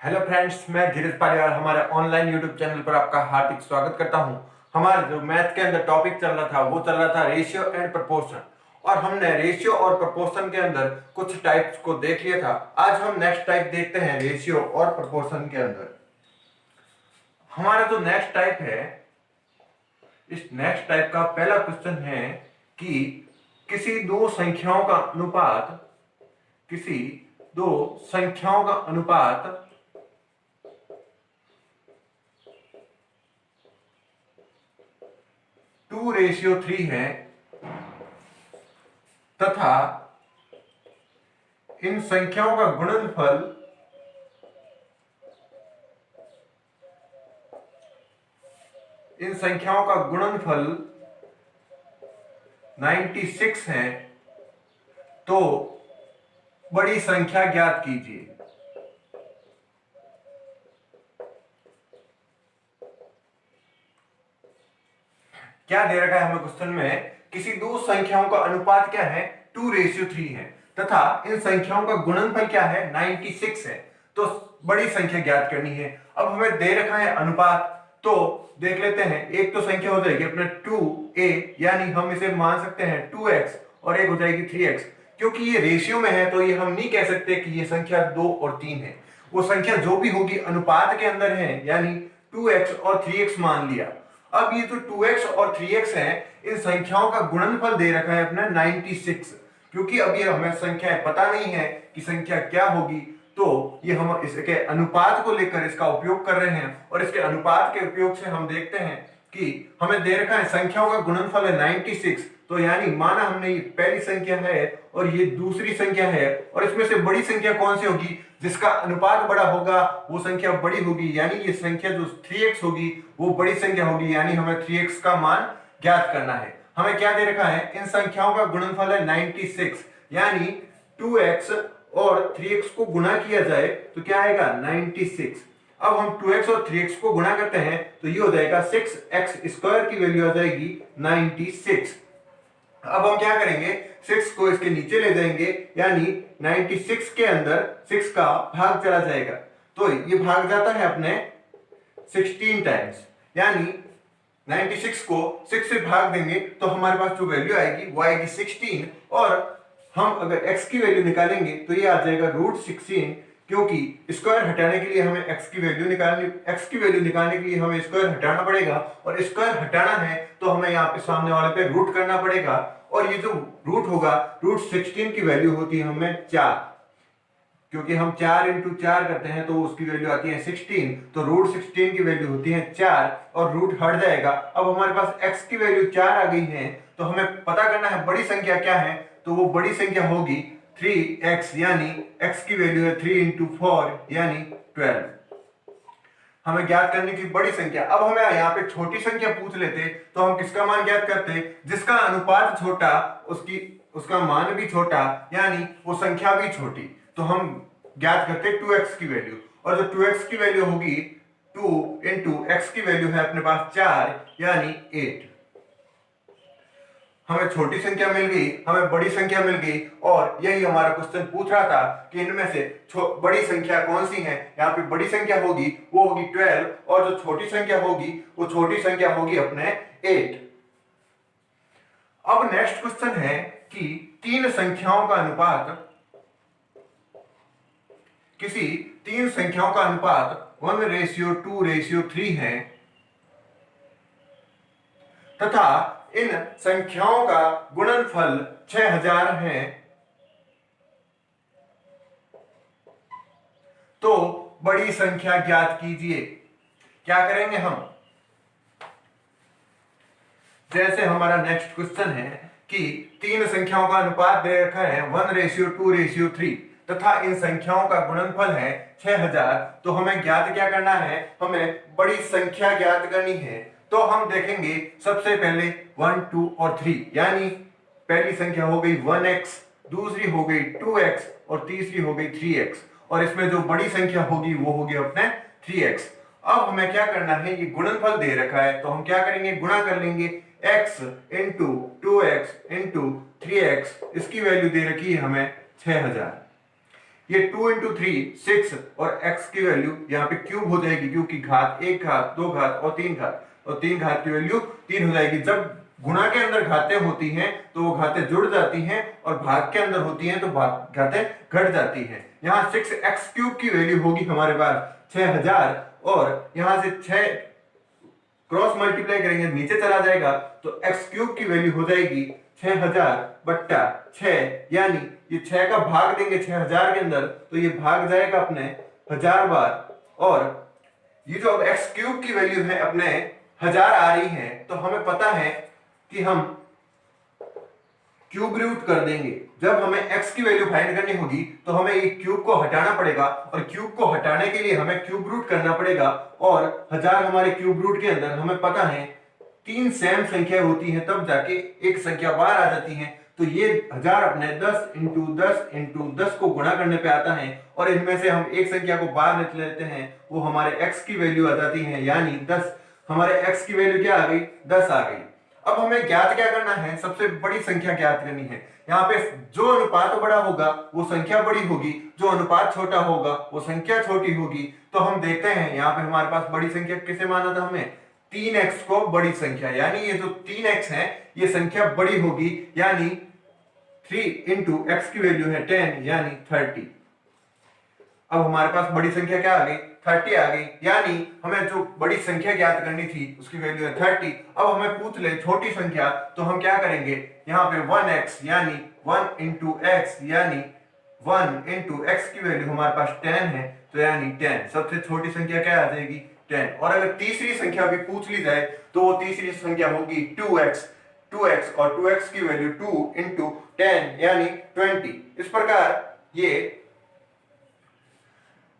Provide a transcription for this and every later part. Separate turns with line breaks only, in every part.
Hello friends, मैं धीरज पालीवाल हमारे online YouTube channel पर आपका हार्दिक स्वागत करता हूं। हमारा जो मैथ के अंदर टॉपिक चल रहा था वो चल रहा था रेशियो एंड प्रोपोर्शन, और हमने रेशियो और प्रोपोर्शन के अंदर कुछ टाइप्स को देख लिया था। आज हम नेक्स्ट टाइप देखते हैं रेशियो और प्रोपोर्शन के अंदर। हमारा जो नेक्स्ट टाइप है, इस नेक्स्ट टाइप का पहला क्वेश्चन है कि किसी दो संख्याओं का अनुपात किसी दो संख्याओं का अनुपात 2:3 है तथा इन संख्याओं का गुणनफल इन संख्याओं का गुणनफल 96 है, तो बड़ी संख्या ज्ञात कीजिए। क्या दे रखा है हमें क्वेश्चन में? किसी दो संख्याओं का अनुपात क्या है? 2:3 है तथा इन संख्याओं का गुणनफल क्या है? 96 है, तो बड़ी संख्या ज्ञात करनी है। अब हमें दे रखा है अनुपात, तो देख लेते हैं। एक तो संख्या हो जाएगी अपने 2a, यानी हम इसे मान सकते हैं 2x, और एक हो जाएगी 3x। क्योंकि ये रेशियो में है तो ये हम नहीं कह सकते कि ये संख्या 2 और 3 है। वो संख्या जो भी होगी अनुपात के अंदर है, यानी 2x और 3x मान लिया। अब ये जो 2x और 3x है, इन संख्याओं का गुणनफल दे रखा है अपना 96। क्योंकि अब ये हमें संख्याएं पता नहीं है कि संख्या क्या होगी, तो ये हम इसके अनुपात को लेकर इसका उपयोग कर रहे हैं, और इसके अनुपात के उपयोग से हम देखते हैं कि हमें दे रखा है संख्याओं का गुणनफल है 96। तो यानी माना हमने ये पहली संख्या है और ये दूसरी संख्या है, और इसमें से बड़ी संख्या कौन सी होगी? जिसका अनुपात बड़ा होगा वो संख्या बड़ी होगी, यानी ये संख्या जो 3x होगी वो बड़ी संख्या होगी, यानी हमें 3x का मान ज्ञात करना है। हमें क्या दे रखा है? इन संख्याओं का गुणनफल है 96, यानी 2x और 3x को गुणा किया जाए तो क्या आएगा? 96। अब हम 2x और 3x को गुणा करते हैं तो ये हो जाएगा 6x² की वैल्यू आ जाएगी 96। अब हम क्या करेंगे? 6 को इसके नीचे ले जाएंगे, यानी 96 के अंदर 6 का भाग चला जाएगा, तो ये भाग जाता है अपने 16 टाइम्स, यानी 96 को 6 से भाग देंगे तो हमारे पास जो वैल्यू आएगी वो आएगी 16। और हम अगर x की वैल्यू निकालेंगे तो ये आ जाएगा √16, क्योंकि स्क्वायर हटाने के लिए हमें x की वैल्यू निकालने के लिए हमें स्क्वायर हटाना पड़ेगा, और स्क्वायर हटाना है तो हमें यहाँ पे सामने वाले पे रूट करना पड़ेगा, और ये जो रूट होगा, √16 की वैल्यू होती है हमें 4, क्योंकि हम 4 इंटू 4 करते हैं तो उसकी वैल्यू आती है 16, तो √16 की वैल्यू होती है 4, और रूट हट जाएगा। अब हमारे पास x की वैल्यू 4 आ गई है, तो हमें पता करना है बड़ी संख्या क्या है, तो वो बड़ी संख्या होगी 3x, यानी x की वैल्यू है 3 इंटू 4 यानी 12। हमें ज्ञात करने की बड़ी संख्या। अब हमें यहाँ पे छोटी संख्या पूछ लेते तो हम किसका मान ज्ञात करते? जिसका अनुपात छोटा उसका मान भी छोटा, यानी वो संख्या भी छोटी, तो हम ज्ञात करते 2x की वैल्यू। और जो 2x की वैल्यू होगी, 2 इंटू x की वैल्यू है अपने पास 4 यानी 8। हमें छोटी संख्या मिल गई, हमें बड़ी संख्या मिल गई, और यही हमारा क्वेश्चन पूछ रहा था कि इनमें से बड़ी संख्या कौन सी है। यहाँ पे बड़ी संख्या होगी वो होगी 12, और जो छोटी संख्या होगी वो छोटी संख्या होगी अपने 8। अब नेक्स्ट क्वेश्चन है कि तीन संख्याओं का अनुपात किसी तीन संख्याओं का अनुपात 1:2:3 है तथा इन संख्याओं का गुणनफल 6000 है, तो बड़ी संख्या ज्ञात कीजिए। क्या करेंगे हम? जैसे हमारा नेक्स्ट क्वेश्चन है कि तीन संख्याओं का अनुपात दे रखा है 1:2:3 तथा इन संख्याओं का गुणनफल है 6000, तो हमें ज्ञात क्या करना है? हमें बड़ी संख्या ज्ञात करनी है। तो हम देखेंगे सबसे पहले 1, 2 और 3, यानी पहली संख्या हो गई 1x, दूसरी हो गई 2x और तीसरी हो गई 3x, और इसमें जो बड़ी संख्या होगी वो होगी अपने 3x। अब हमें क्या करना है? ये गुणनफल दे रखा है तो हम क्या करेंगे? गुणा कर लेंगे। x into 2x into 3x, इसकी वैल्यू दे रखी है हमें 6000। ये 2 इंटू 3 6 और x की वैल्यू यहाँ पे क्यूब हो जाएगी, क्योंकि घात 1 घात 2 घात और 3 घात, और 3 घात की वैल्यू 3 हो जाएगी। जब गुणा के अंदर घातें होती हैं तो वो घातें जुड़ जाती हैं, और भाग के अंदर होती हैं तो घातें घट जाती हैं। यहाँ 6x क्यूब की वैल्यू होगी हमारे पास 6000, और यहां से 6 क्रॉस मल्टीप्लाई करेंगे नीचे चला जाएगा तो x क्यूब की वैल्यू हो जाएगी 6000 बट्टा 6, यानी ये 6 का भाग देंगे 6000 के अंदर तो ये भाग जाएगा अपने 1000 बार, और ये जो अब x क्यूब की वैल्यू है अपने 1000 आ रही है, तो हमें पता है कि हम क्यूब रूट कर देंगे। जब हमें x की वैल्यू फाइंड करनी होगी तो हमें ये क्यूब को हटाना पड़ेगा, और क्यूब को हटाने के लिए हमें क्यूब रूट करना पड़ेगा, और 1000 हमारे क्यूब रूट के अंदर हमें पता है 3 सेम संख्या होती है तब जाके एक संख्या बाहर आ जाती है। तो ये 1000 अपने 10 इंटू 10 इंटू 10 को गुणा करने पे आता है, और इनमें से हम एक संख्या को बाहर निकाल लेते हैं, वो हमारे x की वैल्यू आ जाती है, यानी 10। हमारे x की वैल्यू क्या आ गई? 10 आ गई। अब हमें ज्ञात क्या करना है? सबसे बड़ी संख्या ज्ञात करनी है। यहाँ पे जो अनुपात बड़ा होगा वो संख्या बड़ी होगी, जो अनुपात छोटा होगा वो संख्या छोटी होगी। तो हम देखते हैं यहाँ पे हमारे पास बड़ी संख्या किसे माना था हमें? 3x को बड़ी संख्या, यानी ये जो 3x है ये संख्या बड़ी होगी, यानी 3 इंटू x की वैल्यू है 10 यानी 30। अब हमारे पास बड़ी संख्या क्या आ गई? 30 आ गई, यानी हमें जो बड़ी संख्या ज्ञात करनी थी उसकी वैल्यू है 30। अब हमें पूछ ले छोटी संख्या, तो हम क्या करेंगे? यहाँ पे 1x यानी 1 इंटू एक्स, यानी 1 इंटू एक्स की वैल्यू हमारे पास 10 है, तो यानी 10। सबसे छोटी संख्या क्या आ जाएगी? 10। और अगर तीसरी संख्या भी पूछ ली जाए तो वो तीसरी संख्या होगी 2x, और 2x की वैल्यू 2 इंटू 10 यानी 20। इस प्रकार ये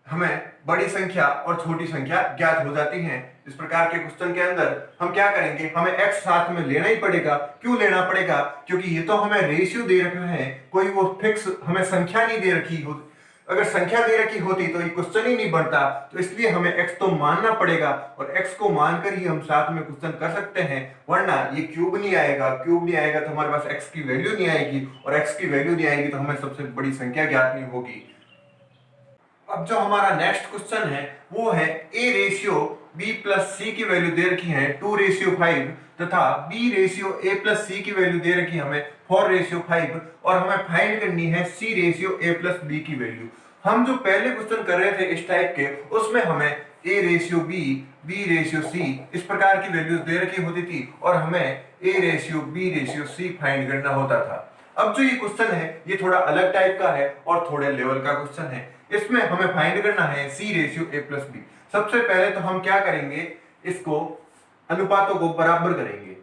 हमें बड़ी संख्या और छोटी संख्या ज्ञात हो जाती हैं। इस प्रकार के क्वेश्चन के अंदर हम क्या करेंगे? हमें x साथ में लेना ही पड़ेगा। क्यों लेना पड़ेगा? क्योंकि ये तो हमें रेशियो दे रखा है, कोई वो फिक्स हमें संख्या नहीं दे रखी हो। अगर संख्या दे रखी होती तो ये क्वेश्चन ही नहीं बनता, तो इसलिए हमें x तो मानना पड़ेगा, और x को मानकर ही हम साथ में क्वेश्चन कर सकते हैं, वरना ये क्यूब नहीं आएगा। क्यूब नहीं आएगा तो हमारे पास x की वैल्यू नहीं आएगी, और x की वैल्यू नहीं आएगी तो हमें सबसे बड़ी संख्या ज्ञात नहीं होगी। अब जो हमारा नेक्स्ट क्वेश्चन है वो है a रेशियो b प्लस सी की वैल्यू दे रखी है 2:5, तथा b रेशियो a प्लस सी की वैल्यू दे रखी है हमें 4:5, और हमें फाइंड करनी है c ratio a plus b की वैल्यू। हम जो पहले क्वेश्चन कर रहे थे इस टाइप के, उसमें हमें a ratio b ratio c इस प्रकार की वैल्यूज दे रखी होती थी, और हमें a ratio b ratio c find करना होता था। अब जो ये क्वेश्चन है ये थोड़ा अलग टाइप का है और थोड़े लेवल का क्वेश्चन है। इसमें हमें फाइंड करना है c ratio a plus B. सबसे पहले तो हम क्या करेंगे? इसको अनुपातों को बराबर करेंगे।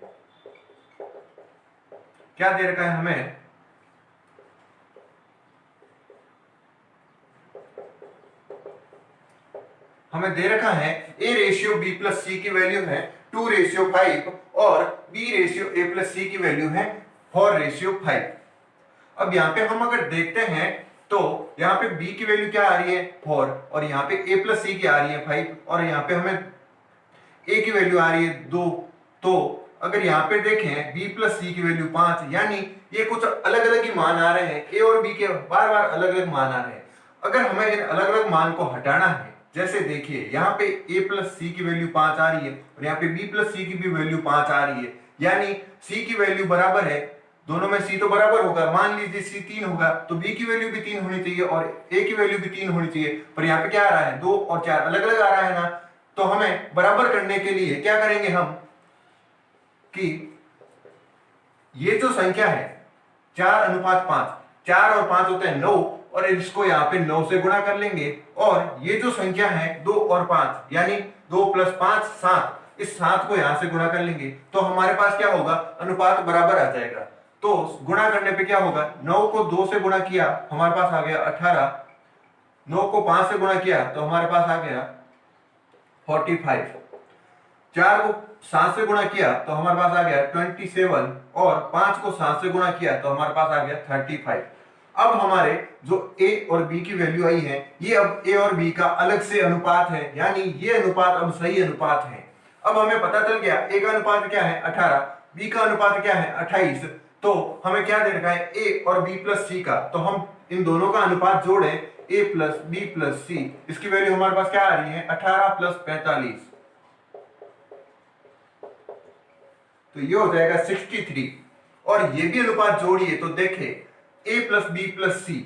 क्या दे रखा है हमें? हमें दे रखा है a रेशियो b प्लस सी की वैल्यू है 2:5, और b रेशियो a प्लस सी की वैल्यू है 4:5। अब यहाँ पे हम अगर देखते हैं तो यहाँ पे b की वैल्यू क्या आ रही है? 4, और यहाँ पे a प्लस सी की आ रही है 5, और यहाँ पे हमें a की वैल्यू आ रही है 2। तो अगर यहाँ पे देखें b प्लस सी की वैल्यू 5, यानी ये कुछ अलग अलग ही मान आ रहे हैं। a और b के बार बार अलग अलग मान आ रहे हैं। अगर हमें इन अलग अलग मान को हटाना है, जैसे देखिए यहाँ पे a प्लस सी की वैल्यू 5 आ रही है, और यहाँ पे b प्लस सी की भी वैल्यू 5 आ रही है, यानी c की वैल्यू बराबर है, दोनों में c तो बराबर होगा। मान लीजिए c 3 होगा तो b की वैल्यू भी 3 होनी चाहिए और a की वैल्यू भी 3 होनी चाहिए। पर यहाँ पे क्या आ रहा है? 2 और 4 अलग अलग आ रहा है ना। तो हमें बराबर करने के लिए क्या करेंगे हम कि ये जो संख्या है 4:5, 4 और 5 होते हैं 9, और इसको यहाँ पे 9 से गुणा कर लेंगे। और ये जो संख्या है 2 और 5 यानी 2 + 5 7, इस 7 को यहाँ से गुणा कर लेंगे तो हमारे पास क्या होगा? अनुपात बराबर आ जाएगा। तो गुणा करने पे क्या होगा? 9 को 2 से गुणा किया हमारे पास आ गया 18, 9 को 5 से गुणा किया तो हमारे पास आ गया 45, 4 को 7 से गुणा किया तो हमारे पास आ गया 27, और 5 को 7 से गुणा किया तो हमारे पास आ गया 35। अब हमारे जो a और b की वैल्यू आई है, ये अब a और b का अलग से अनुपात है, यानी ये अनुपात अब सही अनुपात है। अब हमें पता चल गया a का अनुपात क्या है? 18, b का अनुपात क्या है? 28। तो हमें क्या दे रखा है? a और b प्लस c का। तो हम इन दोनों का अनुपात जोड़ें, a प्लस बी प्लस सी, इसकी वैल्यू हमारे पास क्या आ रही है 18 प्लस 45, तो ये हो जाएगा 63। और ये भी अनुपात जोड़िए तो देखे a plus B plus C,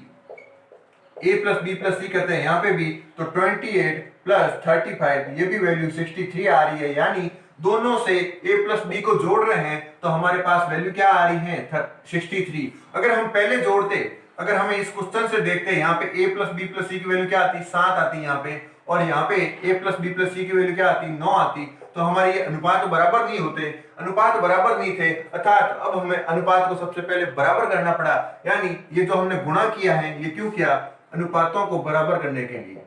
a plus B plus C करते हैं यहाँ पे भी, तो 28 प्लस 35 ये भी वैल्यू 63 आ रही है, यानी दोनों से a प्लस बी को जोड़ रहे हैं तो हमारे पास वैल्यू क्या आ रही है 63। अगर हम पहले जोड़ते, अगर हमें इस क्वेश्चन से देखते हैं यहाँ पे a प्लस बी प्लस सी की वैल्यू क्या आती 7 आती यहाँ पे, और यहाँ पे a प्लस बी प्लस सी की वैल्यू क्या आती 9 आती, तो हमारे ये अनुपात बराबर नहीं होते, अनुपात बराबर नहीं थे, अर्थात अब हमें अनुपात को सबसे पहले बराबर करना पड़ा, यानी ये जो हमने गुणा किया है ये क्यों किया, अनुपातों को बराबर करने के लिए,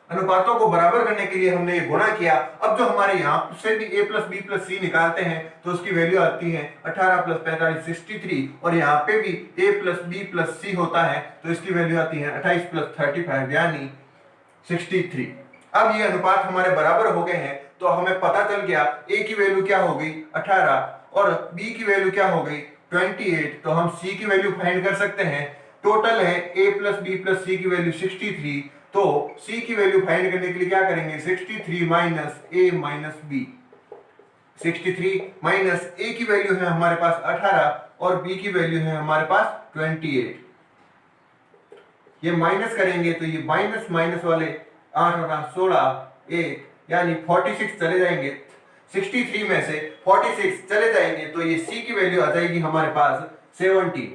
अनुपातों को बराबर करने के लिए हमने ये गुणा किया। अब जो हमारे यहाँ से भी a प्लस बी प्लस सी निकालते हैं तो उसकी वैल्यू आती है 18 प्लस 45 63, और यहाँ पे भी a प्लस बी प्लस सी होता है तो इसकी वैल्यू आती है 28 प्लस 35 यानी 63। अब ये अनुपात हमारे बराबर हो गए हैं तो हमें पता चल गया a की वैल्यू क्या हो गई 18 और b की वैल्यू क्या हो गई 28, तो हम c की वैल्यू फाइंड कर सकते हैं। टोटल है a प्लस बी प्लस सी की वैल्यू 63, तो c की वैल्यू फाइंड करने के लिए क्या करेंगे 63 minus a minus b, 63 minus a की वैल्यू है हमारे पास 18 और b की वैल्यू है हमारे पास 28, ये माइनस करेंगे तो ये माइनस माइनस वाले 8 और 16 1 यानी 46 चले जाएंगे, 63 में से 46 चले जाएंगे तो ये c की वैल्यू आ जाएगी हमारे पास 70।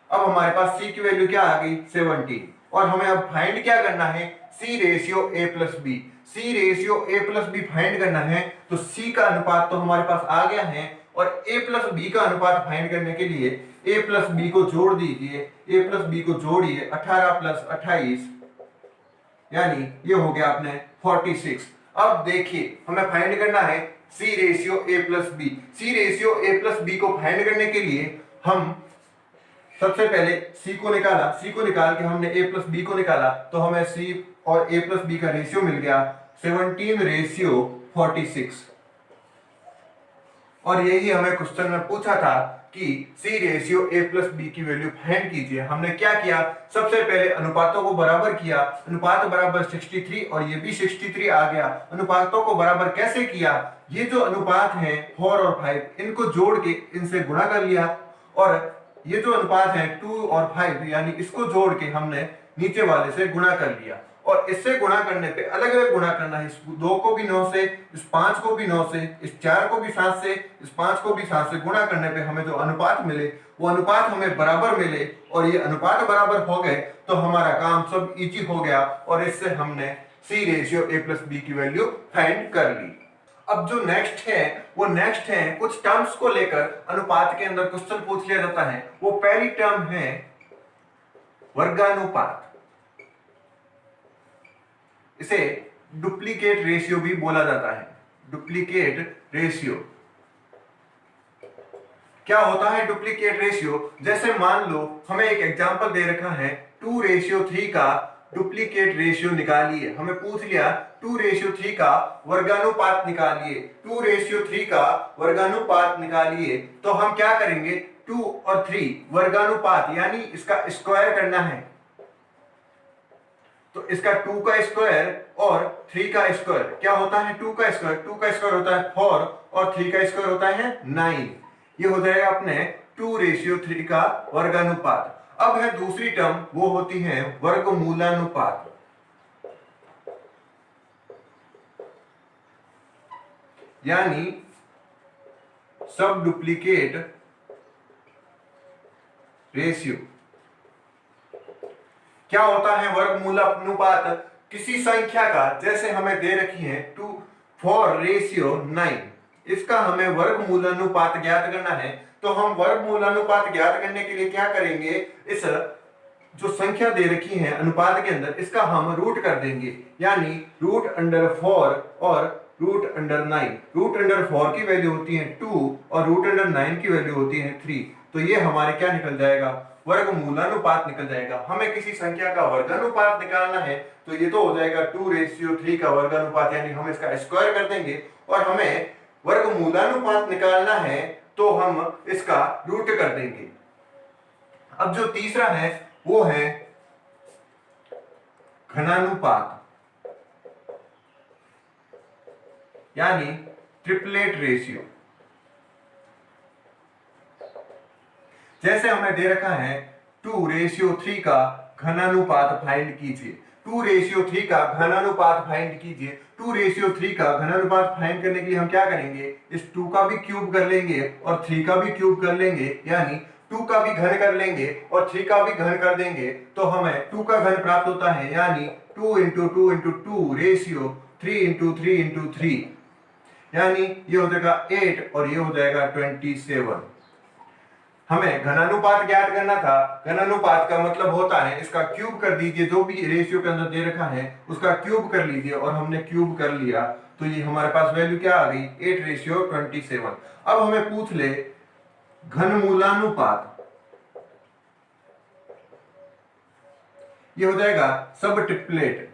अब हमारे पास c की वैल्यू क्या आ गई 70, और हमें अब फाइंड क्या करना है c ratio a plus B, c ratio a plus B find करना है, तो c का अनुपात तो हमारे पास आ गया है, और a प्लस बी का अनुपात फाइंड करने के लिए a प्लस बी को जोड़ दीजिए, a प्लस बी को जोड़िए 18 प्लस 28 यानी ये हो गया अपने 46। अब देखिए हमें फाइंड करना है c ratio a plus B, c ratio a plus B को फाइंड करने के लिए हम सबसे पहले c को निकाला, c को निकाल के हमने a प्लस बी को निकाला तो हमें c और a प्लस बी का रेशियो मिल गया 17 रेशियो 46, और यही हमें क्वेश्चन में पूछा था कि c ratio a plus B की वैल्यू फाइंड कीजिए। हमने क्या किया, सबसे पहले अनुपातों को बराबर किया, अनुपात बराबर 63 और ये भी 63 आ गया। अनुपातों को बराबर कैसे किया, ये जो अनुपात है 4 और 5 इनको जोड़ के इनसे गुणा कर लिया, और ये जो अनुपात है 2 और 5 यानी इसको जोड़ के हमने नीचे वाले से गुणा कर लिया, और इससे गुणा करने पे अलग अलग गुणा करना है, इस 2 को भी 9 से, इस 5 को भी 9 से, इस 4 को भी 7 से, इस 5 को भी 7 से गुणा करने पे हमें जो अनुपात मिले वो अनुपात हमें बराबर मिले, और ये अनुपात बराबर हो गए तो हमारा काम सब इजी हो गया, और इससे हमने c ratio a plus B की वैल्यू फाइंड कर ली। अब जो नेक्स्ट है वो नेक्स्ट है कुछ टर्म्स को लेकर अनुपात के अंदर क्वेश्चन पूछ लिया जाता है। वो पहली टर्म है वर्गानुपात, इसे डुप्लीकेट रेशियो भी बोला जाता है। डुप्लीकेट रेशियो क्या होता है डुप्लीकेट रेशियो, जैसे मान लो हमें एक एग्जांपल दे रखा है 2:3 का डुप्लीकेट रेशियो निकालिए, हमें पूछ लिया 2:3 का वर्गानुपात निकालिए, 2:3 का वर्गानुपात निकालिए, तो हम क्या करेंगे 2 और 3 वर्गानुपात यानी इसका स्क्वायर करना है, तो इसका 2 का स्क्वायर और 3 का स्क्वायर क्या होता है 2 का स्क्वायर होता है 4 और 3 का स्क्वायर होता है 9, ये हो जाएगा अपने 2:3 का वर्गानुपात। अब है दूसरी टर्म, वो होती है वर्गमूलानुपात, यानी सब डुप्लीकेट रेशियो। क्या होता है वर्गमूलानुपात, किसी संख्या का, जैसे हमें दे रखी है 4:9, इसका हमें वर्गमूलानुपात ज्ञात करना है, तो हम वर्गमूलानुपात ज्ञात करने के लिए क्या करेंगे, इस जो संख्या दे रखी है अनुपात के अंदर इसका हम रूट कर देंगे, यानी √4 और √9। √4 की वैल्यू होती है 2 और √9 की वैल्यू होती है 3, तो ये हमारे क्या निकल जाएगा वर्गमूलानुपात निकल जाएगा। हमें किसी संख्या का वर्गानुपात निकालना है तो ये तो हो जाएगा 2:3 का वर्गानुपात, यानी हम इसका स्क्वायर कर देंगे, और हमें वर्गमूलानुपात निकालना है तो हम इसका रूट कर देंगे, अब जो तीसरा है वो है घनानुपात, यानी ट्रिपलेट रेशियो। जैसे हमें दे रखा है 2:3 का घनानुपात फाइंड कीजिए। 2:3 का घनानुपात फाइंड कीजिए। 2:3 का घनानुपात फाइंड करने के लिए हम क्या करेंगे, इस 2 का भी क्यूब कर लेंगे और 3 का भी क्यूब कर लेंगे, यानी 2 का भी घन कर लेंगे और 3 का भी घन कर देंगे तो हमें 2 का घन प्राप्त होता है, यानी 2 × 2 × 2 रेशियो 3 × 3 × 3, यानी ये हो जाएगा 8 और ये हो जाएगा 27। हमें घनानुपात ज्ञात करना था। घनानुपात का मतलब होता है इसका क्यूब कर दीजिए, जो भी रेशियो के अंदर दे रखा है उसका क्यूब कर लीजिए, और हमने क्यूब कर लिया तो ये हमारे पास वैल्यू क्या आ गई, 8:27। अब हमें पूछ ले घनमूलानुपात, ये हो जाएगा सब ट्रिपलेट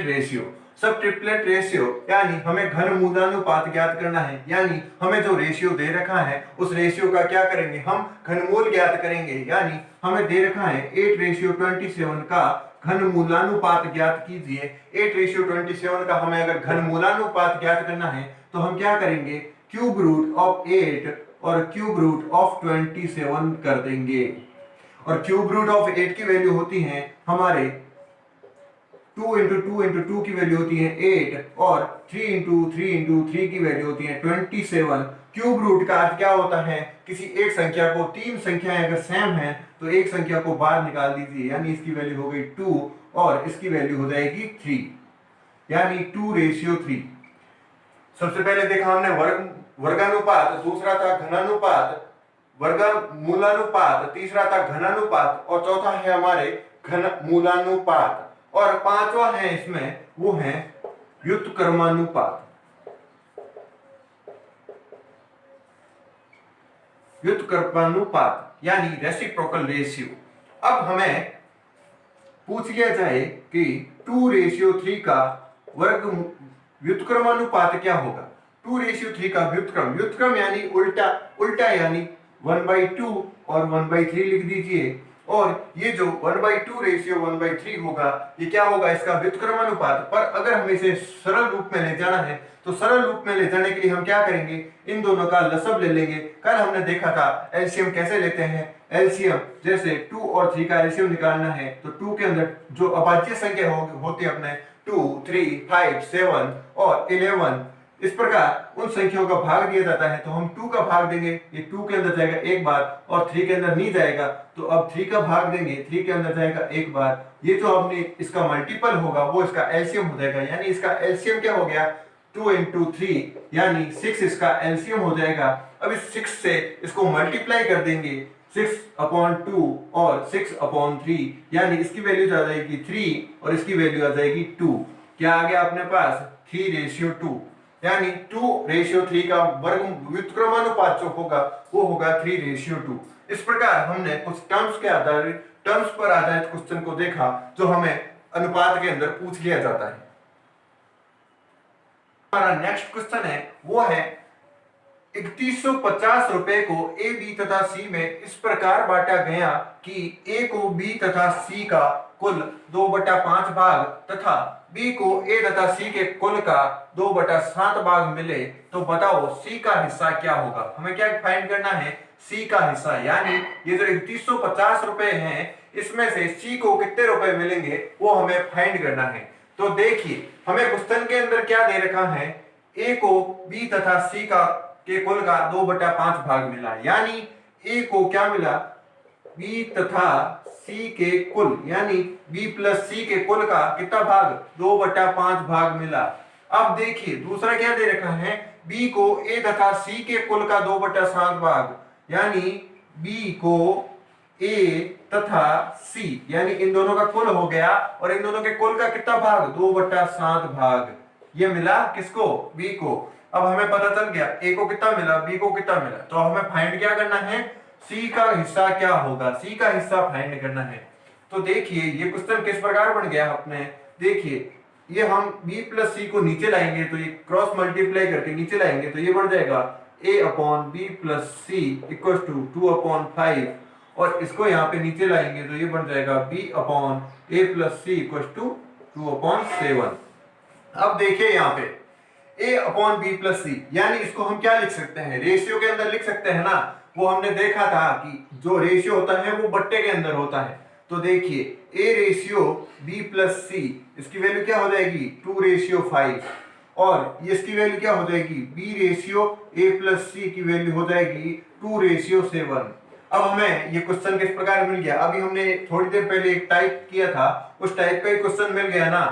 रेशियो। सब ट्रिपलेट रेशियो यानी हमें घनमूलानुपात ज्ञात करना है, यानी हमें जो रेशियो दे रखा है उस रेशियो का क्या करेंगे, हम घनमूल ज्ञात करेंगे। यानी हमें दे रखा है 8:27 का घनमूलानुपात ज्ञात कीजिए। 8:27 का हमें अगर घनमूलानुपात ज्ञात करना है तो हम क्या करेंगे, क्यूब रूट ऑफ 8 और क्यूब रूट ऑफ 27 कर देंगे। और क्यूब रूट ऑफ 8 की वैल्यू होती है हमारे 2 × 2 × 2 की वैल्यू होती है 8 और 3 × 3 × 3 की वैल्यू होती है 27। क्यूब रूट का अर्थ क्या होता है, किसी एक संख्या को, तीन संख्याएं अगर सेम हैं तो एक संख्या को बाहर निकाल दीजिए, यानी इसकी वैल्यू हो गई 2 और इसकी वैल्यू हो जाएगी 3, यानी 2:3। सबसे पहले देखा हमने वर्गानुपात, दूसरा था घनानुपात, वर्गमूलानुपात, तीसरा था घनानुपात और चौथा है हमारे घनमूलानुपात, और पांचवा है इसमें वो है व्युत्क्रमानुपात। व्युत्क्रमानुपात यानी रेसिप्रोकल रेशियो। अब हमें पूछ लिया जाए कि 2:3 का वर्ग व्युत्क्रमानुपात क्या होगा। 2:3 का व्युत्क्रम यानी उल्टा यानी 1/2 और 1/3 लिख दीजिए, और ये जो 1/2 रेशियो 1/3 होगा ये क्या होगा, इसका व्युत्क्रमानुपात। पर अगर हमें इसे सरल रूप में ले जाना है तो सरल रूप में ले जाने के लिए हम क्या करेंगे, इन दोनों का लसब ले लेंगे। कल हमने देखा था एलसीएम कैसे लेते हैं। एलसीएम जैसे 2 और 3 का एलसीएम निकालना है तो 2 के अंदर जो अभाज्य संख्या होती है अपने 2, 3, 5, 7 और 11, इस प्रकार उन संख्याओं का भाग दिया जाता है तो हम 2 का भाग देंगे, ये 2 के अंदर जाएगा एक बार और 3 के अंदर नहीं जाएगा, तो अब 3 का भाग देंगे, 3 के अंदर जाएगा एक बार। ये जो हमने इसका मल्टीपल होगा वो इसका एलसीएम हो जाएगा, यानी इसका एलसीएम क्या हो गया, 2 × 3 यानी 6 इसका एलसीएम हो जाएगा। अब इस 6 से इसको मल्टीप्लाई कर देंगे, 6/2 और 6/3, यानी इसकी वैल्यू आ जाएगी 3 और इसकी वैल्यू आ जाएगी 2। क्या आ गया अपने पास, 3:2, यानी 2:3 का वर्ग व्युत्क्रमानुपात जो होगा वो होगा 3:2। इस प्रकार हमने कुछ टर्म्स पर आधारित क्वेश्चन को देखा जो हमें अनुपात के अंदर पूछ लिया जाता है। हमारा नेक्स्ट क्वेश्चन है वो है 3150 रुपए को ए, बी तथा सी में इस प्रकार बांटा गया कि ए को बी तथा सी का कुल 2/5 भाग तथा बी को ए तथा सी के कुल का 2/7 भाग मिले, तो बताओ सी का हिस्सा क्या होगा। हमें क्या फाइंड करना है, सी का हिस्सा, यानी ये जो 3150 रुपए हैं इसमें से सी को कितने रुपए मिलेंगे वो हमें फाइंड करना है। तो देखिए हमें क्वेश्चन के अंदर क्या दे रखा है, ए को बी तथा सी का के कुल का 2/5 भाग मिला, यानी ए को क्या मिला, बी तथा सी के कुल, यानी बी प्लस सी के कुल का कितना भाग, 2/5 भाग मिला। अब देखिए दूसरा क्या दे रखा है, बी को ए तथा सी के कुल का 2/7 भाग, यानी बी को ए तथा सी, यानी इन दोनों का कुल हो गया और इन दोनों के कुल का कितना भाग, 2/7 भाग। ये मिला किसको, बी को। अब हमें पता चल गया ए को कितना मिला, बी को कितना मिला, तो हमें फाइंड क्या करना है, सी का हिस्सा क्या होगा, सी का हिस्सा फाइंड करना है। तो देखिए ये क्वेश्चन किस प्रकार बन गया अपने, देखिए ये हम b प्लस सी को नीचे लाएंगे तो ये क्रॉस मल्टीप्लाई करके नीचे लाएंगे तो ये बढ़ जाएगा a upon B plus C equal to 2/5 और इसको यहाँ पे नीचे लाएंगे तो ये बन जाएगा b upon a plus C equal to 2/7। अब देखिए यहाँ पे a upon B plus C, यानी इसको हम क्या लिख सकते हैं, रेशियो के अंदर लिख सकते हैं ना। वो हमने देखा था कि जो रेशियो होता है वो बट्टे के अंदर होता है। तो देखिए a रेशियो b प्लस सी, इसकी वैल्यू क्या हो जाएगी 2/5 और इसकी वैल्यू क्या हो जाएगी b रेशियो a प्लस सी की वैल्यू हो जाएगी 2/7। अब हमें ये क्वेश्चन किस प्रकार मिल गया, अभी हमने थोड़ी देर पहले एक टाइप किया था, उस टाइप का ही क्वेश्चन मिल गया ना।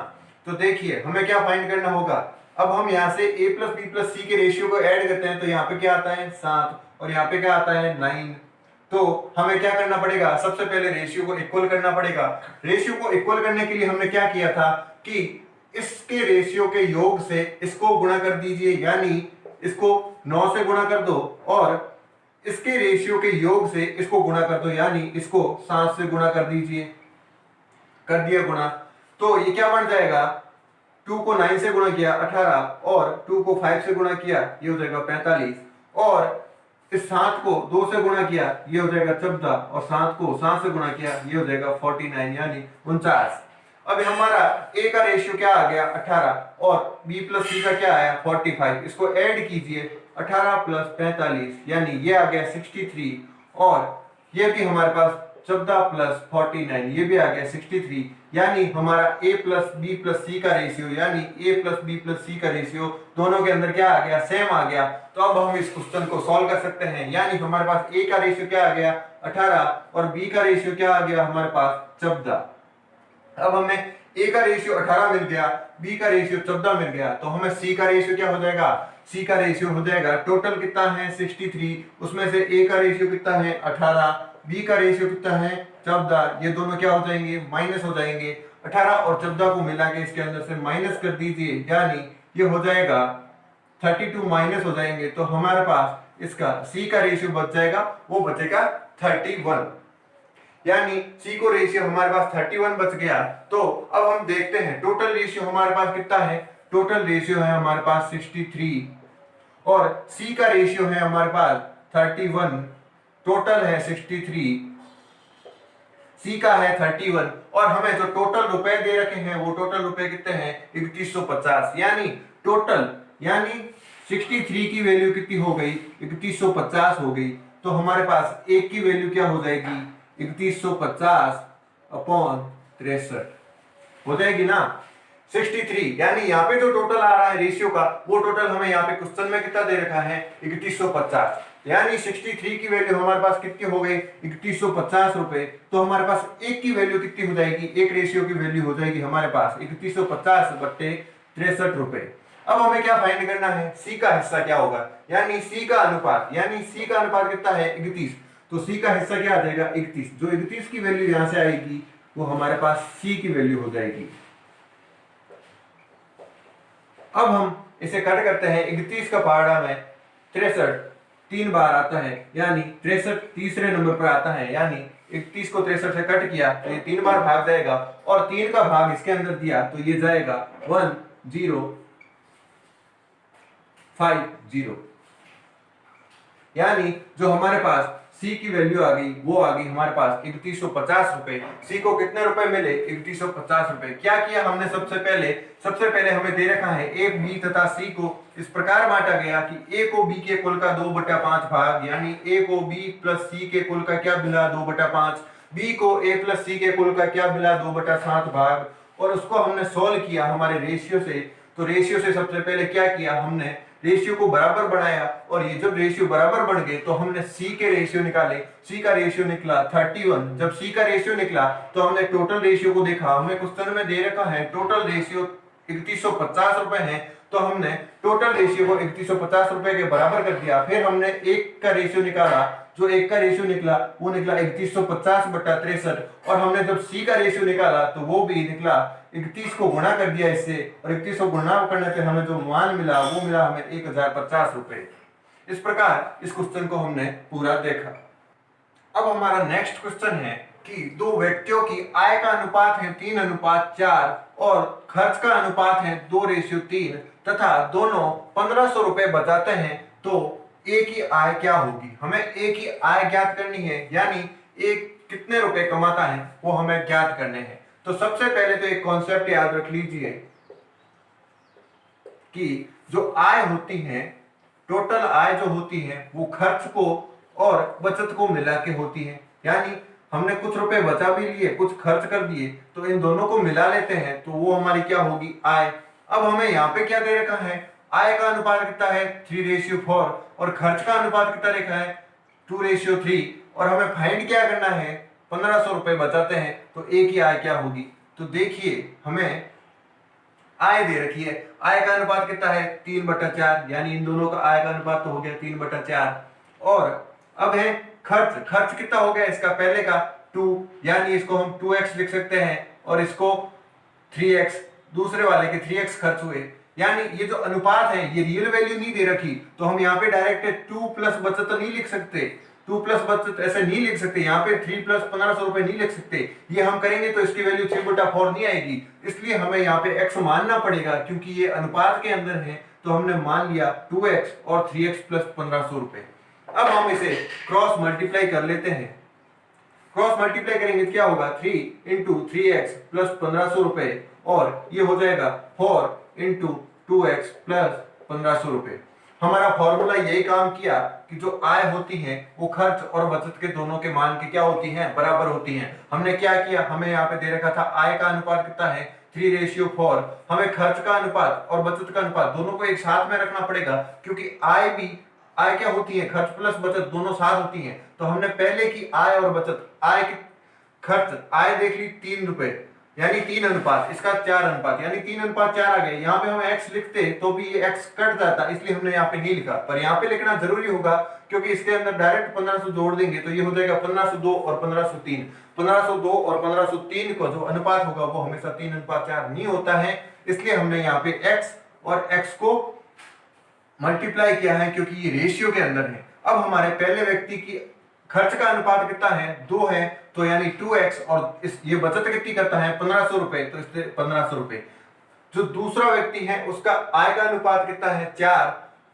तो देखिए हमें क्या फाइंड करना होगा, अब हम यहाँ से a प्लस बी प्लस सी के रेशियो को ऐड करते हैं तो यहाँ पे क्या आता है 7 और यहाँ पे क्या आता है 9। तो हमें क्या करना पड़ेगा, सबसे पहले रेशियो को इक्वल करना पड़ेगा। रेशियो को इक्वल करने के लिए हमने क्या किया था कि इसके रेशियो के योग से इसको गुणा कर दीजिए, यानी इसको 9 से गुणा कर दो और इसके रेशियो के योग से इसको गुणा कर दो, यानी इसको 7 से गुणा कर दीजिए। कर दिया गुणा, तो ये क्या बन जाएगा, 2 को 9 से गुणा किया 18 और 2 को 5 से गुणा किया ये हो जाएगा 45 और इस 7 को 2 से गुणा किया ये हो जाएगा 14 और 7 को 7 से गुणा किया ये हो जाएगा 49 यानी 49। अब हमारा a का रेशियो क्या आ गया 18 और b प्लस सी का क्या आया 45, इसको ऐड कीजिए 18 प्लस 45 यानी ये आ गया 63 और ये भी हमारे पास 14 प्लस 49 ये भी आ गया 63, यानी हमारा a प्लस बी प्लस सी का रेशियो यानी a प्लस बी प्लस सी का रेशियो दोनों के अंदर क्या आ गया सेम आ गया। तो अब हम इस क्वेश्चन को सॉल्व कर सकते हैं, यानी हमारे पास a का रेशियो क्या आ गया 18 और b का रेशियो क्या आ गया हमारे पास 14। अब हमें a का रेशियो 18 मिल गया, b का रेशियो 14 मिल गया, तो हमें c का रेशियो क्या हो जाएगा, c का रेशियो हो जाएगा टोटल कितना है 63, उसमें से a का रेशियो कितना है 18, b का रेशियो कितना है 14, ये दोनों क्या हो जाएंगे माइनस हो जाएंगे। 18 और 14 को मिला के इसके अंदर से माइनस कर दीजिए, यानी ये हो जाएगा 32 माइनस हो जाएंगे, तो हमारे पास इसका c का रेशियो बच जाएगा, वो बचेगा 31, यानी c को रेशियो हमारे पास 31 बच गया। तो अब हम देखते हैं टोटल रेशियो हमारे पास कितना है, टोटल रेशियो है हमारे पास 63 और c का रेशियो है हमारे पास 31, टोटल है 63, c का है 31 और हमें जो टोटल रुपए दे रखे हैं वो टोटल रुपए कितने हैं 3150, यानी टोटल यानी 63 की वैल्यू कितनी हो गई 3150 हो गई। तो हमारे पास एक की वैल्यू क्या हो जाएगी 3150 अपॉन 63 हो जाएगी ना 63, यानी यहाँ पे जो टोटल आ रहा है रेशियो का वो टोटल हमें यहाँ पे क्वेश्चन में कितना दे रखा है 3150, यानी 63 की वैल्यू हमारे पास कितनी हो गई 3150 रुपए। तो हमारे पास एक की वैल्यू कितनी हो जाएगी, एक रेशियो की वैल्यू हो जाएगी हमारे पास 3150 बट्टे 63 रुपए। अब हमें क्या फाइंड करना है, सी का हिस्सा क्या होगा, यानी सी का अनुपात, यानी सी का अनुपात कितना है 31, तो सी का हिस्सा क्या आ जाएगा 31, जो 31 की वैल्यू यहां से आएगी वो हमारे पास सी की वैल्यू हो जाएगी। अब हम इसे कट करते हैं, 31 का पहाड़ा में 63 3 बार आता है, यानी 63 तीसरे नंबर पर आता है, यानी 31 को 63 से कट किया तो ये 3 बार भाग जाएगा और 3 का भाग इसके अंदर दिया तो ये जाएगा 1050, यानी जो हमारे पास C की वैल्यू आ गई वो आ गई हमारे पास 3150 रुपए। C को कितने रुपए मिले 3150 रुपए। क्या किया हमने, सबसे पहले हमें दे रखा है A, B तथा C को इस प्रकार बांटा गया कि A को B के कुल का 2/5 भाग, यानी A को B प्लस C के कुल का क्या मिला 2/5, B को A प्लस C के कुल का क्या मिला 2/7 भाग, और उसको हमने सोल्व किया हमारे रेशियो से। तो रेशियो से सबसे पहले क्या किया हमने, रेशियो को बराबर बनाया और ये जब रेशियो बराबर बन गए तो हमने C के रेशियो निकाले, C का रेशियो निकला 31। जब C का रेशियो निकला तो हमने टोटल रेशियो को देखा, हमें क्वेश्चन में दे रखा है टोटल रेशियो 3150 रुपए है, तो हमने टोटल रेशियो को 3150 रुपए के बराबर कर दिया। फिर हमने एक का रेशियो निकाला, जो एक का रेशियो निकला वो निकला 3150 बटा 63, और हमने जब C का रेशियो निकाला तो वो भी निकला 31 को गुणा कर दिया इससे, और 31 को गुणा करने से हमें जो मान मिला वो मिला हमें 1050 रुपए। इस प्रकार इस क्वेश्चन को हमने पूरा देखा। अब हमारा नेक्स्ट क्वेश्चन है कि दो व्यक्तियों की आय का अनुपात है 3:4 और खर्च का अनुपात है 2:3 तथा दोनों 1500 रुपए बचाते हैं, तो ए की आय क्या होगी। हमें ए की आय ज्ञात करनी है, यानी ए कितने रुपए कमाता है वो हमें ज्ञात करने हैं। तो सबसे पहले तो एक कॉन्सेप्ट याद रख लीजिए कि जो आय होती है, टोटल आय जो होती है वो खर्च को और बचत को मिला के होती है। यानी हमने कुछ रुपए बचा भी लिए, कुछ खर्च कर दिए, तो इन दोनों को मिला लेते हैं तो वो हमारी क्या होगी, आय। अब हमें यहाँ पे क्या दे रखा है, आय का अनुपात कितना है 3:4 और खर्च का अनुपात कितना लिखा है 2:3 और हमें फाइंड क्या करना है, 1500 रुपए बचाते हैं तो ए की आय क्या होगी। तो देखिए हमें आय दे रखी है, आय का अनुपात कितना है 3/4, यानी इन दोनों का आय का अनुपात तो हो गया 3/4। और अब है खर्च, खर्च कितना हो गया इसका पहले का 2, यानी इसको हम 2x लिख सकते हैं और इसको 3x, दूसरे वाले के 3x खर्च हुए। यानी ये जो अनुपात है ये रियल वैल्यू नहीं दे रखी, तो हम यहाँ पे डायरेक्ट 2 प्लस बचत तो नहीं लिख सकते, 2 प्लस बचत ऐसे नहीं लिख सकते, यहाँ पे 3 प्लस 1500 रुपए नहीं लिख सकते। ये हम करेंगे तो इसकी वैल्यू 3/4 नहीं आएगी, इसलिए हमें यहाँ पे x मानना पड़ेगा, क्योंकि ये अनुपात के अंदर है। तो हमने मान लिया 2x और 3x प्लस 1500 रुपए। अब हम इसे क्रॉस मल्टीप्लाई कर लेते हैं। क्रॉस मल्टीप्लाई करेंगे क्या होगा, 3 इंटू 3x प्लस 1500 रुपए और ये हो जाएगा 4 इंटू 2x प्लस 1500 रुपए। हमारा फॉर्मूला यही काम किया कि जो आय होती है वो खर्च और बचत के दोनों के मान की क्या होती हैं, बराबर होती हैं। हमने क्या किया, हमें यहाँ पे दे रखा था आय का अनुपात कितना है 3:4, हमें खर्च का अनुपात और बचत का अनुपात दोनों को एक साथ में रखना पड़ेगा, क्योंकि आय क्या होती है, खर्च प्लस बचत दोनों साथ होती हैं। तो हमने पहले की आय और बचत, आय की खर्च, आय देख ली 3 रुपए, यानी 3 अनुपात, इसका 4 अनुपात, यानी 3:4 आ गए। यहाँ पे हम x लिखते तो भी ये x कट जाता, इसलिए हमने यहाँ पे नहीं लिखा, पर यहाँ पे लिखना जरूरी होगा क्योंकि इसके अंदर डायरेक्ट 1500 जोड़ देंगे तो ये हो जाएगा 1502 और 1503। 1502 और 1503 को जो अनुपात होगा वो हमेशा 3:4 नहीं होता है, इसलिए हमने यहाँ पे x और x को मल्टीप्लाई किया है क्योंकि ये रेशियो के अंदर है। अब हमारे पहले व्यक्ति की खर्च का अनुपात कितना है 2 है, तो यानी 2x और इस ये बचत कितनी करता है 1500 रुपए, तो इससे 1500 रुपए। जो दूसरा व्यक्ति है उसका आय का अनुपात कितना है 4,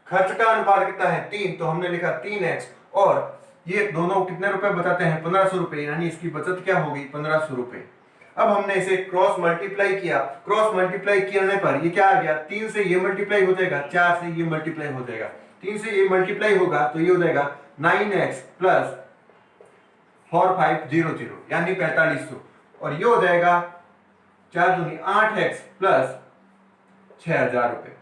खर्च का अनुपात कितना है 3, तो हमने लिखा 3x और ये दोनों कितने रुपए बचाते हैं 1500 रुपए, यानी इसकी बचत क्या होगी 1500 रुपए। अब हमने इसे क्रॉस मल्टीप्लाई किया, क्रॉस मल्टीप्लाई करने पर ये क्या आ गया, 3 से ये मल्टीप्लाई हो जाएगा, 4 से ये मल्टीप्लाई हो जाएगा, 3 से ये मल्टीप्लाई होगा तो ये हो जाएगा 9x प्लस 4500 यानी 4500 और ये हो जाएगा 4 दूनी 8x प्लस 6000 रुपए।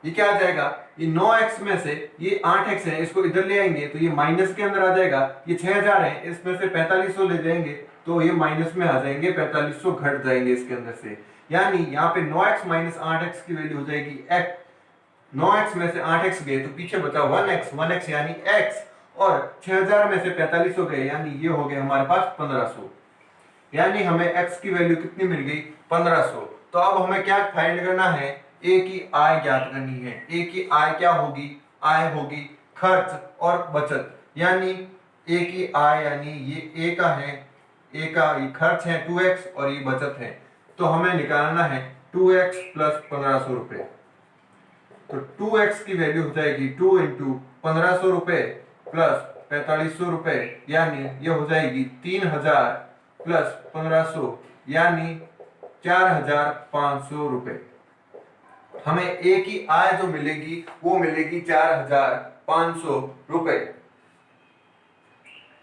ये क्या आ जाएगा, ये 9x में से ये 8x है, इसको इधर ले आएंगे तो ये माइनस के अंदर आ जाएगा, ये 6000 है, इसमें से 4500 ले जाएंगे तो ये माइनस में आ जाएंगे, 4500 घट जाएंगे इसके अंदर से। यानी यहाँ पे 9x माइनस 8x की वैल्यू हो जाएगी x, 9x में से 8x गए तो पीछे बचा 1x यानी x और 6000 में से 4500 गए यानी ये हो गया हमारे पास 1500, यानी हमें x की वैल्यू कितनी मिल गई 1500। तो अब हमें क्या फाइंड करना है, a की आय ज्ञात करनी है। a की आय क्या होगी, आय होगी खर्च और बचत, यानी a की आय यानी ये a का है, a का ये खर्च है 2x और ये बचत है, तो हमें निकालना है 2x प्लस 1500 रुपए। तो 2x की वैल्यू हो जाएगी 2 इंटू 1500 रुपए प्लस 4500 रुपए, यानी ये हो जाएगी 3000 प्लस 1500 यानी 4500 रुपए। हमें ए की आय जो मिलेगी वो मिलेगी 4500 रुपए।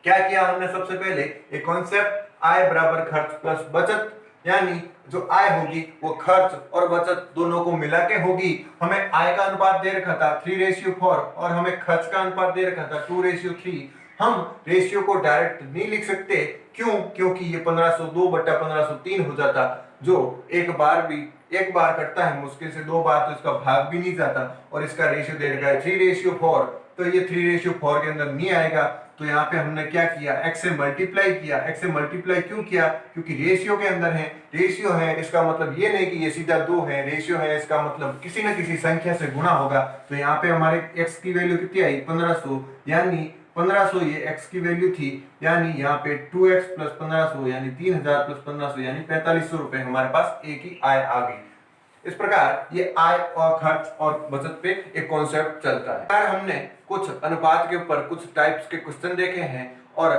क्या किया हमने, सबसे पहले एक कॉन्सेप्ट आय बराबर खर्च प्लस बचत, यानी जो आय होगी वो खर्च और बचत दोनों को मिला के होगी। हमें आय का अनुपात दे रखा था 3:4 और हमें खर्च का अनुपात दे रखा था 2:3। हम रेशियो को डायरेक्ट नहीं लिख सकते, क्यों, क्योंकि ये 1502/1503 हो जाता, जो एक बार कटता है मुश्किल से, 2 बार तो इसका भाग भी नहीं जाता, और इसका रेशियो दे रखा है 3:4, तो ये 3:4 के अंदर नहीं आएगा। तो यहाँ पे हमने क्या किया, x से मल्टीप्लाई किया। x से मल्टीप्लाई क्यों किया, क्योंकि रेशियो के अंदर है, रेशियो है इसका मतलब ये नहीं कि ये सीधा 2 है, रेशियो है इसका मतलब किसी न किसी संख्या से गुणा होगा। तो यहाँ पे हमारे x की वैल्यू कितनी आई 1500, यानी 1500 ये x की वैल्यू थी, यानी यहाँ पे 2x प्लस 1500 यानी 3000 प्लस 1500 यानी 4500 रुपए हमारे पास a की आय आ गई। इस प्रकार ये आय और खर्च और बचत पे एक कॉन्सेप्ट चलता है। यार हमने कुछ अनुपात के ऊपर कुछ टाइप्स के क्वेश्चन देखे हैं और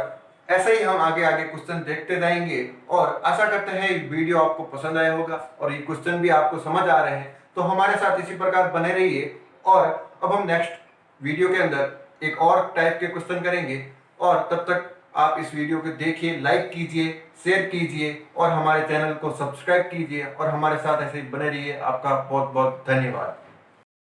ऐसे ही हम आगे आगे क्वेश्चन देखते जाएंगे और आशा करते हैं ये वीडियो आपको पसंद आया होगा और ये क्वेश्चन भी आपको समझ आ रहे हैं। तो हमारे साथ इसी प्रकार बने रहिए और अब हम नेक्स्ट वीडियो के अंदर एक और टाइप के क्वेश्चन करेंगे और तब तक आप इस वीडियो को देखिए, लाइक कीजिए, शेयर कीजिए और हमारे चैनल को सब्सक्राइब कीजिए और हमारे साथ ऐसे ही बने रहिए। आपका बहुत बहुत धन्यवाद।